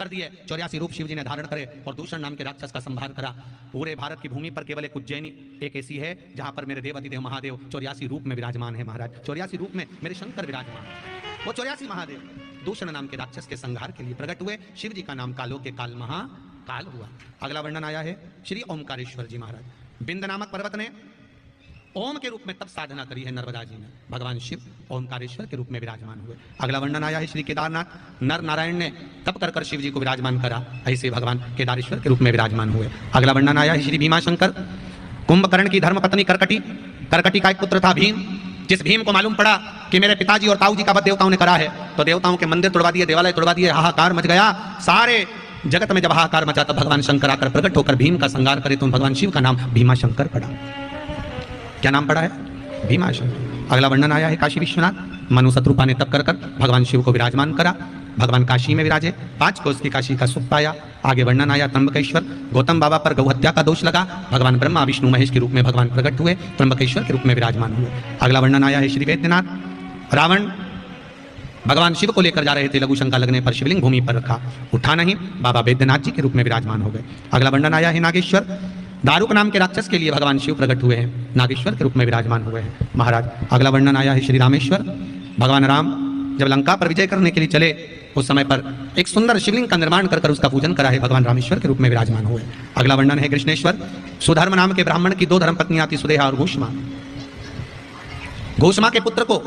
कर दिए। 84 रूप शिव जी ने धारण करे और दूषण नाम के राक्षस का संहार करा। पूरे भारत की भूमि पर केवल एक उज्जैनी एक ऐसी है जहां पर मेरे देवाधिदेव महादेव 84 रूप में विराजमान है। महाराज 84 रूप में मेरे शंकर विराजमान है। वो 84 महादेव दूषण नाम के राक्षस के संहार के लिए प्रकट हुए। शिव जी का नाम कालो के काल महाकाल हुआ। अगला वर्णन आया है श्री ओमकारेश्वर जी महाराज। बिंद नामक पर्वत ने ओम के रूप में तब साधना करी है नर्मदा जी में। भगवान शिव ओमकारेश्वर के रूप में विराजमान हुए। अगला वर्णन आया है श्री केदारनाथ नर नारायण ने तप कर कर शिव जी को विराजमान करा, ऐसे भगवान केदारेश्वर के रूप में विराजमान हुए। अगला वर्णन आया है श्री भीमाशंकर कुंभकर्ण की धर्मपत्नी करकटी का एक पुत्र था भीम। जिस भीम को मालूम पड़ा कि मेरे पिताजी और ताऊ जी का वध देवताओं ने करा है, तो देवताओं के मंदिर तोड़वा दिए, देवालय तोड़वा दिए, हाहाकार मच गया। सारे जगत में जब हाहाकार मचा तब भगवान शंकर आकर प्रकट होकर भीम का संहार करे, तो भगवान शिव का नाम भीमाशंकर पड़ा। क्या नाम पड़ा है? भीमाशंकर। अगला वर्णन आया है काशी विश्वनाथ मनु शत्रुपा ने तप कर कर भगवान शिव को विराजमान करा। भगवान काशी में विराजे, 5 कोस की काशी का सुख पाया। आगे वर्णन आया त्र्यंबकेश्वर गौतम बाबा पर गौहत्या का दोष लगा। भगवान ब्रह्मा विष्णु महेश के रूप में भगवान प्रकट हुए, त्र्यंबकेश्वर के रूप में विराजमान हुए। अगला वर्णन आया है श्री वैद्यनाथ। रावण भगवान शिव को लेकर जा रहे थे, लघु शंका लगने पर शिवलिंग भूमि पर रखा, उठा नहीं, बाबा वैद्यनाथ जी के रूप में विराजमान हो गए। अगला वर्णन आया है नागेश्वर। दारुक नाम के राक्षस के लिए भगवान शिव प्रकट हुए हैं, नागेश्वर के रूप में विराजमान हुए हैं महाराज। अगला वर्णन आया है श्री रामेश्वर। भगवान राम जब लंका पर विजय करने के लिए चले, उस समय पर एक सुंदर शिवलिंग का निर्माण कर उसका पूजन करा है, भगवान रामेश्वर के रूप में विराजमान हुए। अगला वर्णन है कृष्णेश्वर। सुधर्म नाम के ब्राह्मण की 2 धर्म पत्नियां थी, सुदेहा और घोषमा। घोषमा के पुत्र को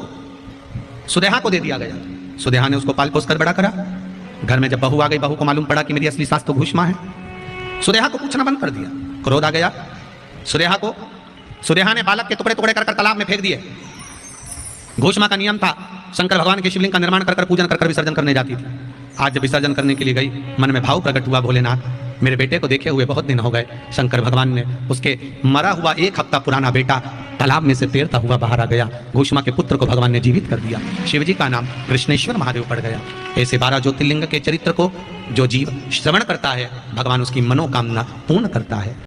सुदेहा को दे दिया गया। सुदेहा ने उसको पाल पोस कर बड़ा करा। घर में जब बहू आ गई, बहू को मालूम पड़ा कि मेरी असली सास तो घोषमा है, सुदेहा को पूछना बंद कर दिया। क्रोध आ गया सुदेहा ने बालक के टुकड़े टुकड़े कर तालाब में फेंक दिए। घोषमा का नियम था शंकर भगवान के शिवलिंग का निर्माण कर पूजन कर विसर्जन करने जाती थी। आज जब विसर्जन करने के लिए गई, मन में भाव प्रकट हुआ, भोलेनाथ मेरे बेटे को देखे हुए बहुत दिन हो गए। शंकर भगवान ने उसके मरा हुआ 1 हफ्ता पुराना बेटा तालाब में से तैरता हुआ बाहर आ गया। घोषमा के पुत्र को भगवान ने जीवित कर दिया। शिव जी का नाम कृष्णेश्वर महादेव पड़ गया। ऐसे 12 ज्योतिर्लिंग के चरित्र को जो जीव श्रवण करता है, भगवान उसकी मनोकामना पूर्ण करता है।